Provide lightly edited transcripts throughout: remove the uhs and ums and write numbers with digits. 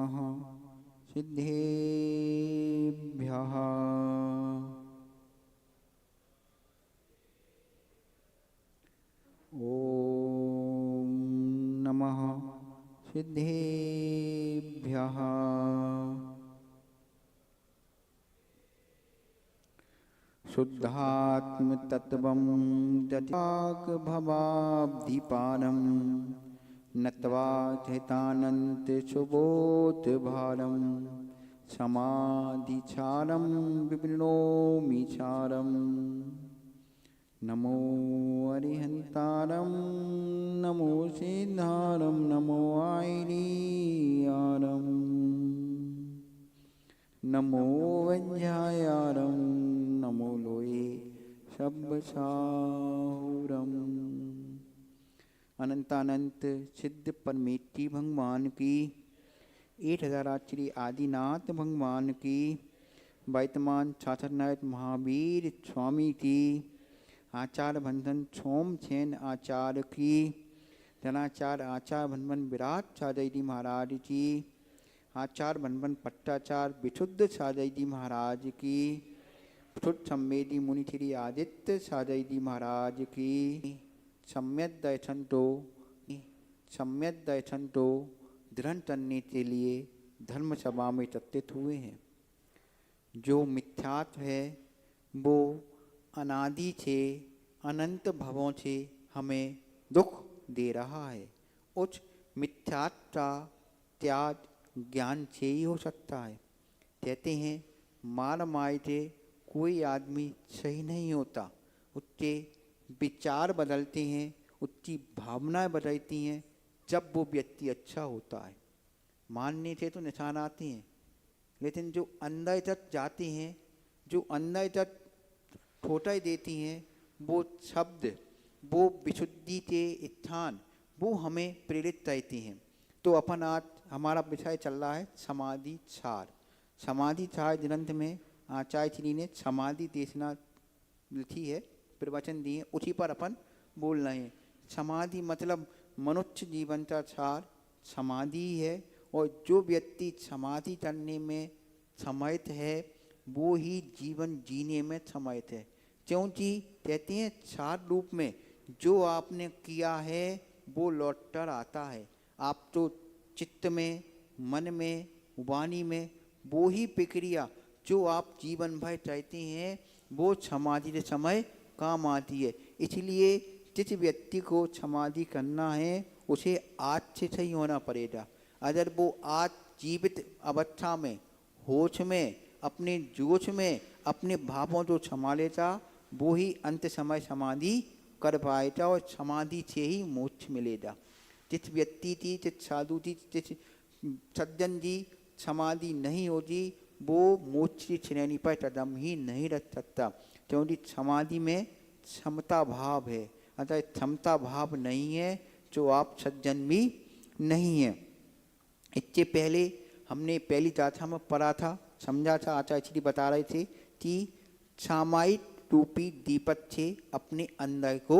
नमः सिद्धेभ्यः। ओम नमः सिद्धेभ्यः। शुद्धात्म तत्वं जटाक भवाब्धिपारं नत्वा चैतानन्त सुबोध भारं समाधिचारं विवृणोमि चारं। नमो अरिहन्तारं नमो सिद्धारं नमो आयनीयारं नमो वज्रायारं नमो लोये शब्दसाहुरम। अनंतानंत सिद्ध परमेष्टि भगवान की 1000 आचार्य आदिनाथ भगवान की वर्तमान शासनायक महावीर स्वामी की आचार्य बंधन सोम छैन आचार्य की धनाचार्य आचार्य भनवन विराट साजय जी महाराज की आचार्य भनवन पट्टाचार्य विशुद्ध साजय जी महाराज की शुद्ध संवेदी मुनि श्री आदित्य साजय जी महाराज की सम्यक दर्शन तो दृढ़ करने के लिए धर्म सभा में एकत्रित हुए हैं। जो मिथ्यात्व है वो अनादि से अनंत भवों से हमें दुख दे रहा है। उस मिथ्यात्व का त्याग ज्ञान से ही हो सकता है। कहते हैं मार माय से कोई आदमी सही नहीं होता, उसके विचार बदलते हैं, उसकी भावनाएं बदलती हैं जब वो व्यक्ति अच्छा होता है। मानने से तो निशान आते हैं, लेकिन जो अंदर तक जाते हैं, जो अंदर तक ठोटाई देती हैं, वो शब्द, वो विशुद्धि के स्थान, वो हमें प्रेरित करती हैं। तो अपन आज हमारा विषय चल रहा है समाधि छार। समाधि छार ग्रंथ में आचार्य श्री ने समाधि देशना लिखी है, प्रवचन दिए, उसी पर अपन बोल रहे हैं। समाधि मतलब मनुष्य जीवन का छार समाधि है, और जो व्यक्ति समाधि करने में समर्थ है वो ही जीवन जीने में समर्थ है। क्योंकि कहते हैं छार रूप में जो आपने किया है वो लौट कर आता है। आप तो चित्त में, मन में, वाणी में वो ही प्रक्रिया जो आप जीवन भर चाहते हैं वो समाधि के समय काम आती है। इसलिए जिस व्यक्ति को समाधि करना है उसे आज से सही होना पड़ेगा। अगर वो आज जीवित अवस्था में, होश में, अपने जोश में अपने भावों को संभालेगा, वो ही अंत समय समाधि कर पाएगा और समाधि से ही मोक्ष मिलेगा। जिस व्यक्ति की, जिस साधु की, जिस सज्जन जी समाधि नहीं होती वो मोक्ष की श्रेणी पर कदम ही नहीं रख सकता, क्योंकि समाधि में क्षमता भाव है। अतः क्षमता भाव नहीं है जो आप सज्जन भी नहीं है। इससे पहले हमने पहली गाथा में पढ़ा था, समझा था, आचार्य श्री बता रहे थे कि सामायिक रूपी दीपक से अपने अंदर को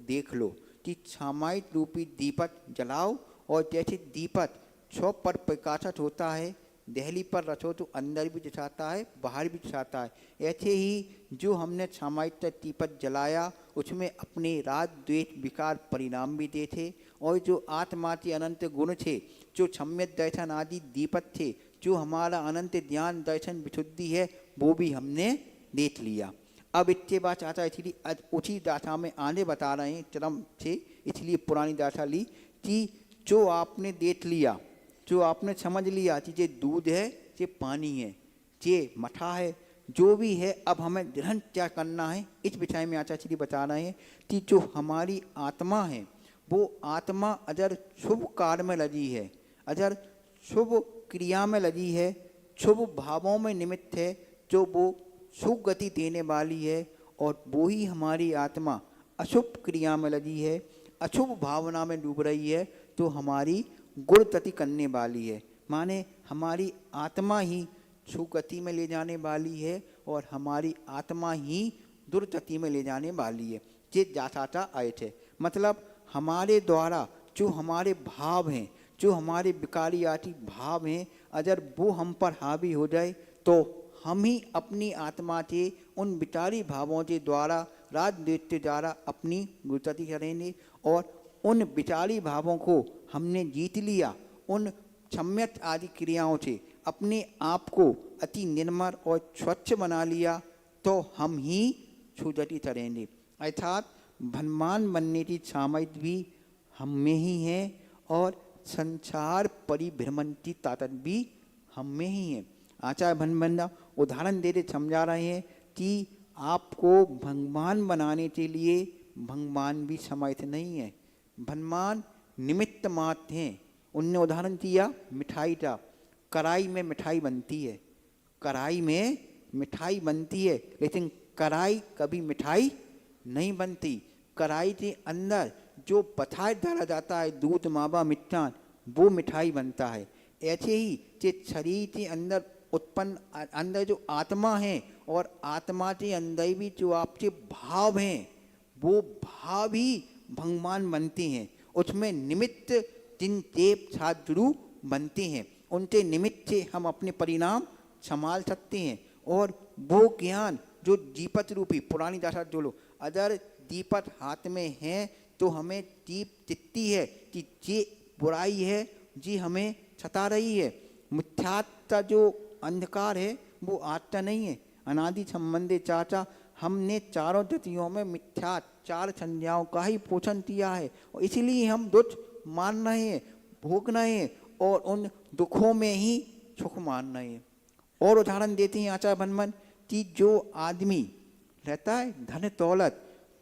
देख लो, कि सामायिक रूपी दीपक जलाओ, और जैसे दीपक 100 पर प्रकाशित होता है, दहली पर रखो तो अंदर भी दिखाता है, बाहर भी दिखाता है। ऐसे ही जो हमने सामायिक दीपक जलाया उसमें अपने राग द्वेष विकार परिणाम भी दे थे, और जो आत्मा के अनंत गुण थे, जो सम्यक दर्शन आदि दीपक थे, जो हमारा अनंत ज्ञान दर्शन विशुद्धि है, वो भी हमने देख लिया। अब इसके बाद आचार्य श्री उसी दाथा में आने बता रहे हैं क्रम से, इसलिए पुरानी दाथा ली कि जो आपने देख लिया, जो आपने समझ लिया कि ये दूध है, ये पानी है, ये मठा है, जो भी है, अब हमें दृढ़ क्या करना है इस विषय में आचार्य श्री बता रहे हैं कि जो हमारी आत्मा है वो आत्मा अगर शुभ कार्य में लगी है, अगर शुभ क्रिया में लगी है, शुभ भावों में निमित्त है, जो वो शुभ गति देने वाली है, और वो ही हमारी आत्मा अशुभ क्रिया में लगी है, अशुभ भावना में डूब रही है, तो हमारी गुणगति करने वाली है। माने हमारी आत्मा ही सुगति में ले जाने वाली है और हमारी आत्मा ही दुर्गति में ले जाने वाली है। ये जाता आए थे, मतलब हमारे द्वारा जो हमारे भाव हैं, जो हमारे विकारी आदि भाव हैं, अगर वो हम पर हावी हो जाए तो हम ही अपनी आत्मा के उन विचारी भावों के द्वारा राज द्वेष के द्वारा अपनी गुरुतति करेंगे और उन विचारी भावों को हमने जीत लिया, उन सम्यक आदि क्रियाओं से अपने आप को अति निर्मल और स्वच्छ बना लिया तो हम ही सुधति करेंगे। अर्थात धनवान बनने की सामर्थ्य भी हम में ही है और संसार परिभ्रमण की ताकत भी हम में ही है। आचार्य भनबंदा उदाहरण देते समझा रहे हैं कि आपको भगवान बनाने के लिए भगवान भी समर्थ नहीं है, भगवान निमित्त मात्र हैं। उनने उदाहरण दिया मिठाई का, कढ़ाई में मिठाई बनती है, कढ़ाई में मिठाई बनती है, लेकिन कढ़ाई कभी मिठाई नहीं बनती। कढ़ाई के अंदर जो पदार्थ डाला जाता है, दूध मावा मिष्ठान, वो मिठाई बनता है। ऐसे ही कि शरीर के अंदर उत्पन्न अंदर जो आत्मा है और आत्मा के अंदर भी जो आपके भाव हैं वो भाव ही भगवान बनते हैं। उसमें निमित्त जिन देव छात्र बनते हैं, उनके निमित्त से हम अपने परिणाम संभाल सकते हैं। और वो ज्ञान जो दीपक रूपी पुरानी दशा जो लो, अगर दीपक हाथ में है तो हमें दीप दिखती है कि ये बुराई है जी हमें सता रही है। मिथ्यात्व जो अंधकार है वो आत्मा नहीं है, अनादि संबंधे चाचा हमने चारों गतियों में मिथ्या चार संज्ञाओं का ही पोषण किया है और इसीलिए हम दुख मान रहे हैं, भोग रहे हैं और उन दुखों में ही सुख मान रहे हैं। और उदाहरण देते हैं आचार्य भनमन कि जो आदमी रहता है धन दौलत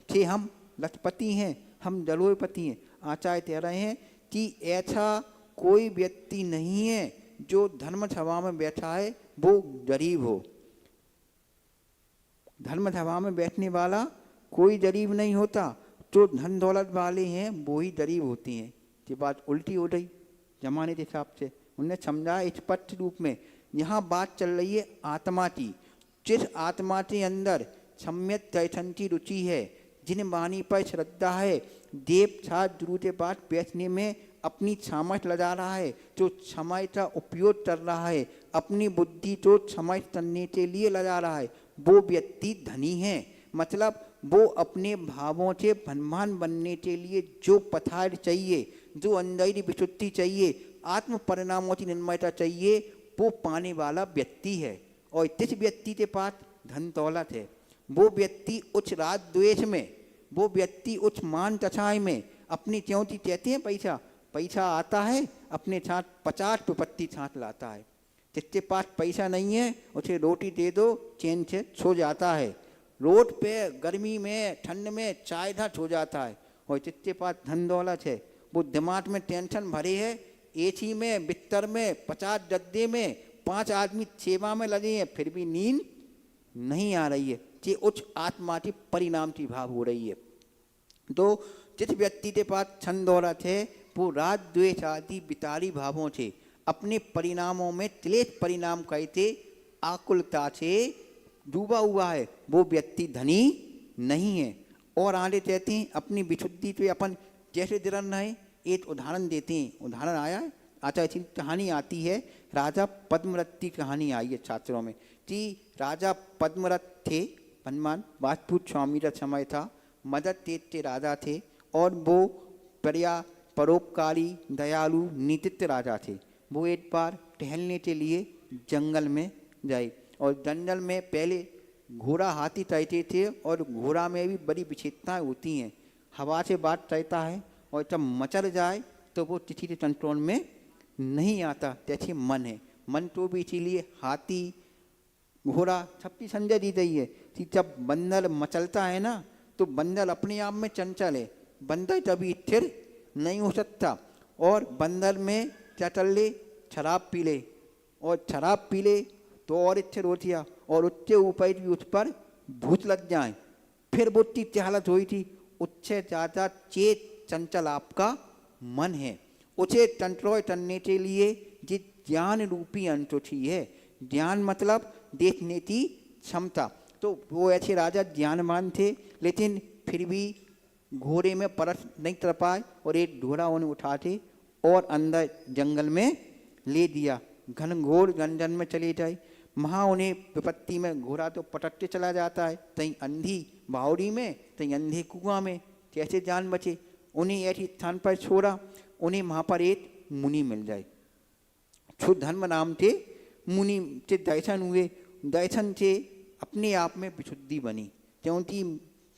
से हम लखपति हैं, हम जलोपति हैं, आचार्य कह रहे हैं कि ऐसा कोई व्यक्ति नहीं है जो धर्म सभा में बैठा है वो गरीब हो। धर्म सभा में बैठने वाला कोई गरीब नहीं होता, जो धन दौलत वाले हैं वो ही गरीब होते हैं। ये बात उल्टी हो रही जमाने के हिसाब से। उन्हें समझाया स्पष्ट रूप में, यहाँ बात चल रही है आत्मा की। जिस आत्मा के अंदर सम्यक दर्शन की रुचि है, जिन वाणी पर श्रद्धा है, देव छात्र गुरु के पास बैठने में अपनी सामर्थ्य लगा रहा है, जो समय का उपयोग कर रहा है, अपनी बुद्धि को समय करने के लिए लगा रहा है, वो व्यक्ति धनी है। मतलब वो अपने भावों से धनवान बनने के लिए जो पदार्थ चाहिए, जो अंदर विशुद्धि चाहिए, आत्म परिणामों की निर्मलता चाहिए, वो पाने वाला व्यक्ति है। और जिस व्यक्ति के पास धन दौलत है, वो व्यक्ति उच्च राग द्वेष में, वो व्यक्ति उच्च मान तछाई में अपनी च्योंती कहते हैं पैसा पैसा आता है अपने साथ 50 दुपत्ती साथ लाता है। जिसके पास पैसा नहीं है उसे रोटी दे दो चैन से सो जाता है, रोड पे गर्मी में ठंड में चाय था सो जाता है। और जिसके पास धन दौलत है वो दिमाग में टेंशन भरे है, एसी में बिस्तर में 50 गद्दे में 5 आदमी सेवा में लगे हैं फिर भी नींद नहीं आ रही है। ये उच्च आत्मा की परिणाम की भाव हो रही है। तो जिस व्यक्ति के पास धन दौलत है वो राग द्वेष आदि विकारी भावों से अपने परिणामों में क्लेश परिणाम कहते आकुलता से डूबा हुआ है, वो व्यक्ति धनी नहीं है। और आगे कहते हैं अपनी विशुद्धि पे अपन जैसे दृढ़ रहे। एक उदाहरण देते हैं, उदाहरण आया है आचार्य की कहानी आती है, राजा पद्मरथ की कहानी आई है छात्रों में कि राजा पद्मरथ थे, हनुमान वाजपूत स्वामी का समय था, मदद तेज के राजा थे और वो परोपकारी दयालु नीतित्व राजा थे। वो एक बार टहलने के लिए जंगल में गए और जंगल में पहले घोड़ा हाथी तैरते थे और घोड़ा में भी बड़ी विशेषताएं होती हैं, हवा से बात तैरता है और जब मचल जाए तो वो किसी के कंट्रोल में नहीं आता। जैसे मन है, मन तो भी इसीलिए हाथी घोड़ा सबकी संजय दी गई है कि जब बंदर मचलता है ना तो बंदर अपने आप में चंचल है, बंदर कभी स्थिर नहीं हो सकता। और बंदर में क्या कर ले, शराब पी ले और शराब पी ले तो और स्थिर हो गया और उसके ऊपर भी उस पर भूत लग जाए, फिर वो की हालत हुई थी। उससे ज़्यादा चेत चंचल आपका मन है, उसे कंट्रोल करने के लिए जिस ज्ञान रूपी अंतोछी है, ज्ञान मतलब देखने की क्षमता। तो वो ऐसे राजा ज्ञानवान थे लेकिन फिर भी घोड़े में परस नहीं कर पाए और एक घोड़ा उन्हें उठाते और अंदर जंगल में ले दिया घनघोर जंजन में चले जाए। वहाँ उन्हें विपत्ति में घोड़ा तो पटकते चला जाता है, कहीं अंधी बावड़ी में, कहीं अंधे कुआं में, कैसे जान बचे। उन्हें ऐसे स्थान पर छोड़ा, उन्हें वहाँ पर एक मुनि मिल जाए। क्षुद धर्म नाम थे मुनि से दर्शन हुए, दर्शन से अपने आप में विशुद्धि बनी, क्योंकि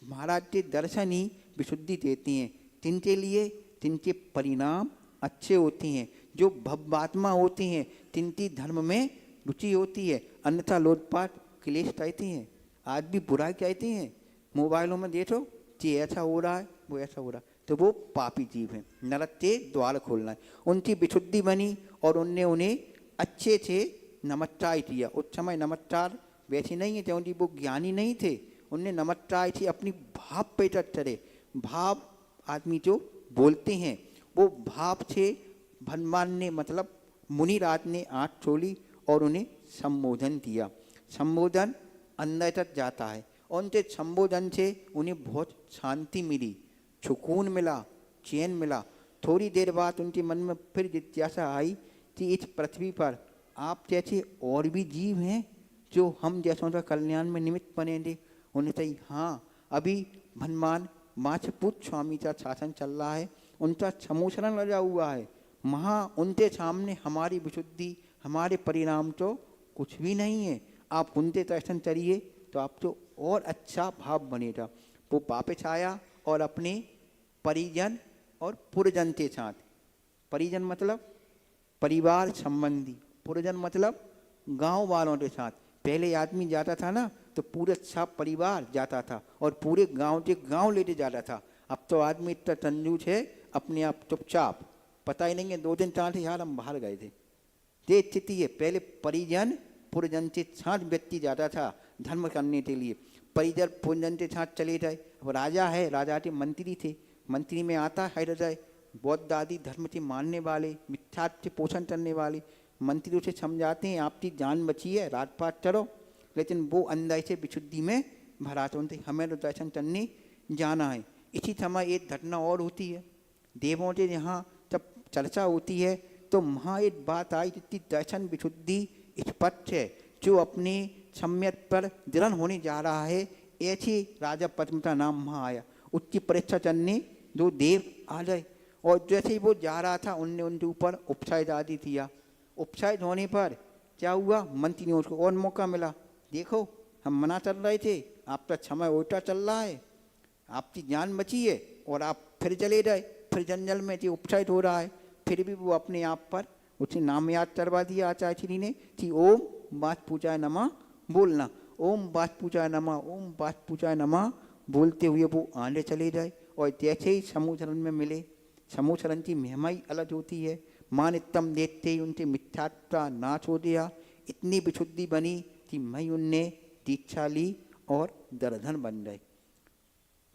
महाराज के दर्शन ही विशुद्धि देती हैं। जिनके लिए जिनके परिणाम अच्छे होती हैं, जो भव्यात्मा होती हैं, जिनकी धर्म में रुचि होती है, अन्यथा लोटपाट क्लेश कहती हैं। आज भी बुराई कहती हैं, मोबाइलों में देखो कि ऐसा हो रहा है, वो ऐसा हो रहा है, तो वो पापी जीव हैं, नरक के द्वार खोलना है। उनकी विशुद्धि बनी और उनने उन्हें अच्छे से नमस्कार किया। उस समय नमस्कार वैसे नहीं है, क्योंकि वो ज्ञानी नहीं थे। उनने नमस्कार थी अपनी भाव पे चले। भाव आदमी जो बोलते हैं, वो भाव से भगवान ने मतलब मुनिराज ने आँख खोली और उन्हें संबोधन दिया। संबोधन अंदर तक जाता है, और उनके संबोधन से उन्हें बहुत शांति मिली, सुकून मिला, चैन मिला। थोड़ी देर बाद उनके मन में फिर जिज्ञासा आई कि इस पृथ्वी पर आप जैसे और भी जीव हैं जो हम जैसों का कल्याण में निमित्त बनेंगे। उन्हें कही हाँ, अभी भगवान माछपुत स्वामी का शासन चल रहा है, उनका समूचरण लगा हुआ है। वहाँ उनके सामने हमारी विशुद्धि, हमारे परिणाम तो कुछ भी नहीं है। आप उनके दर्शन करिए तो आपको और अच्छा भाव बनेगा। वो वापस आया और अपने परिजन और पुरजन के साथ, परिजन मतलब परिवार संबंधी, पुरजन मतलब गांव वालों के साथ। पहले आदमी जाता था ना तो पूरे सब परिवार जाता था और पूरे गांव के गांव लेके जाता था। अब तो आदमी इतना कंजूस है, अपने आप चुपचाप, पता ही नहीं है 2 दिन 4 दिन यार हम बाहर गए थे। ये स्थिति है। पहले परिजन पुरजन के साथ व्यक्ति जाता था धर्म करने के लिए, परिजन पुरजन के साथ चले जाए। अब राजा है, राजा के मंत्री थे, मंत्री में आता है हृदय बौद्ध आदि धर्म के मानने वाले, मिथ्या से पोषण करने वाले मंत्री उसे समझाते हैं आपकी जान बची है, राजपाट चलो, लेकिन वो अंदर से विशुद्धि में भरा तो उनसे हमें तो दर्शन करने जाना है। इसी समय एक घटना और होती है, देवों के यहाँ जब चर्चा होती है तो वहाँ एक बात आई जितनी दर्शन विशुद्धि स्पष्ट है, जो अपने सम्यक पर दृढ़ होने जा रहा है। ऐसे राजा पद्म का नाम वहाँ आया, उसकी परीक्षा करने 2 देव आ गए, और जैसे ही वो जा रहा था उनने उनके ऊपर उपचार आदि दिया। उपचार होने पर क्या हुआ, मंत्री ने उसको और मौका मिला, देखो हम मना चल रहे थे, आपका समय उल्टा चल रहा है, आपकी जान बची है और आप फिर चले गए, फिर जंगल में जो उपचार हो रहा है। फिर भी वो अपने आप पर उसे नाम याद करवा दिया आचार्य श्री ने कि ओम बात पूजाय नमः बोलना, ओम बात पूजाय नमः, ओम बात पूजाय नमः बोलते हुए वो आने चले जाए। और जैसे ही समूचरण में मिले, समूचरण की महिमा ही अलग होती है। मानित्यम देखते ही उनसे मिथ्यात्व नाश हो गया, इतनी विशुद्धि बनी कि मैं उनने दीक्षा ली और दर्धन बन गए।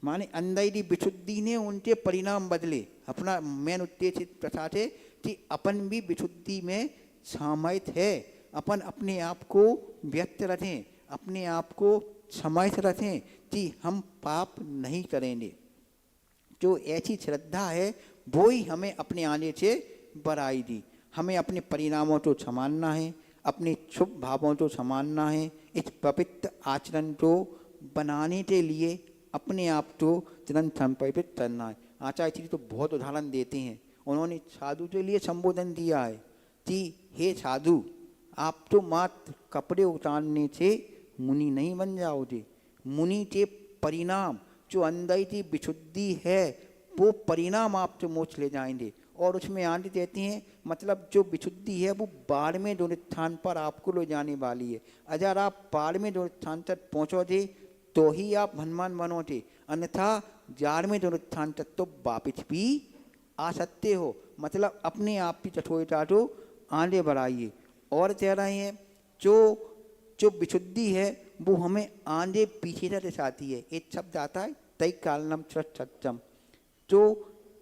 माने अंदर विशुद्धि ने उनके परिणाम बदले। अपना मेन उद्देश्य प्रथा थे कि अपन भी विशुद्धि में सामर्थ्य है, अपन अपने आप को व्यक्त रखें, अपने आप को समर्थ रखें कि हम पाप नहीं करेंगे। जो ऐसी श्रद्धा है वो ही हमें अपने आने से बढ़ाई दी। हमें अपने परिणामों को संभालना है, अपने शुभ भावों को संभालना है। इस पवित्र आचरण को बनाने के लिए अपने आप को तुरंत समर्पित करना है। आचार्य श्री तो बहुत उदाहरण देते हैं। उन्होंने साधु के लिए संबोधन दिया है कि हे साधु, आप तो मात्र कपड़े उतारने से मुनि नहीं बन जाओगे। मुनि के परिणाम जो अंदर की विशुद्धि है वो परिणाम आपको मोक्ष ले जाएंगे। और उसमें आगे देते हैं मतलब जो विशुद्धि है वो बाढ़ में जो स्थान पर आपको ले जाने वाली है। अगर आप बाढ़ में जो स्थान तक पहुँचोगे तो ही आप धनवान बनोगे, अन्यथा जार में जो स्थान तक तो वापिस भी आ सकते हो। मतलब अपने आप की कठोरता को आगे बढ़ाइए। और कह रहे हैं जो विशुद्धि है वो हमें आगे पीछे तक दर्शाती है। एक शब्द आता है तय कालनम सत्यम, जो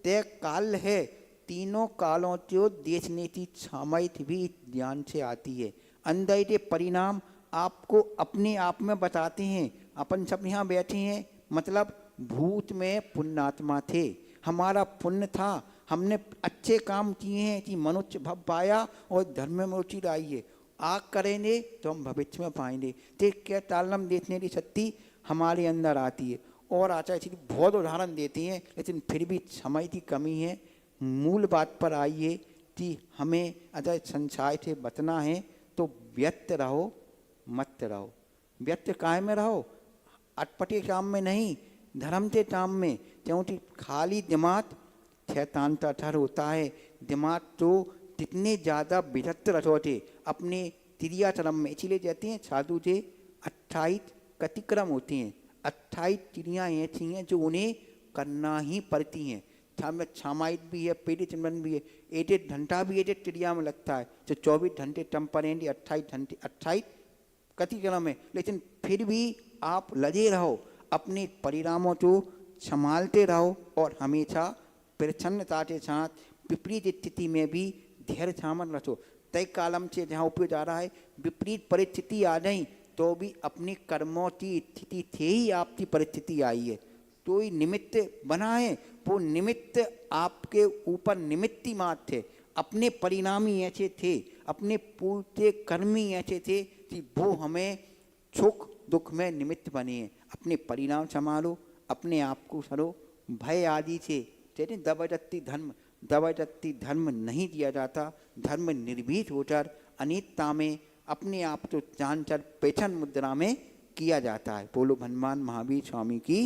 तय काल है, तीनों कालों को देखने की सामर्थ्य भी ज्ञान से आती है। अंदर के परिणाम आपको अपने आप में बताते हैं। अपन सब यहाँ बैठे हैं, मतलब भूत में पुण्यात्मा थे, हमारा पुण्य था, हमने अच्छे काम किए हैं कि मनुष्य भव पाया और धर्म में रुचि लाई है। आग करेंगे तो हम भविष्य में पाएंगे। तो क्या तालम देखने की शक्ति हमारे अंदर आती है। और आचार्य जी बहुत उदाहरण देती हैं, लेकिन फिर भी समय की कमी है। मूल बात पर आइए कि हमें अगर संसार से बचना है तो व्यस्त रहो, मत रहो। व्यस्त काहे में रहो? अटपटे काम में नहीं, धर्म के काम में। क्योंकि खाली दिमाग शैतान का घर होता है। दिमाग तो जितने ज़्यादा विरक्त रहोगे अपने क्रियाक्रम में, इसीलिए कहते हैं साधु जी 28 कतिक्रम होते हैं। 28 क्रियाएँ ऐसी हैं जो उन्हें करना ही पड़ती हैं। सामायिक भी है, पेट चिंतन भी है। 1 घंटा भी 1 क्रिया में लगता है, तो 24 घंटे टेम्परेंटली 28 घंटे 28 कतिक्रम है। लेकिन फिर भी आप लगे रहो, अपने परिणामों को संभालते रहो और हमेशा प्रसन्नता के साथ विपरीत स्थिति में भी धैर्य सामन रखो। तय कालम से जहाँ उपयोग आ रहा है, विपरीत परिस्थिति आ गई तो भी अपने कर्मों की स्थिति से ही आपकी परिस्थिति आई है। तो ही निमित्त बना है, वो निमित्त आपके ऊपर निमित्त ही मात्र थे। अपने परिणाम ही ऐसे थे, अपने पूरे कर्म ही ऐसे थे कि वो हमें सुख दुख में निमित्त बने हैं। अपने परिणाम संभालो, अपने आप को सरो। भय आदि से कहते जबरदस्ती धर्म नहीं दिया जाता। धर्म निर्भीक होकर अनित्ता में अपने आप को जानकर पेछन मुद्रा में किया जाता है। बोलो हनुमान महावीर स्वामी की।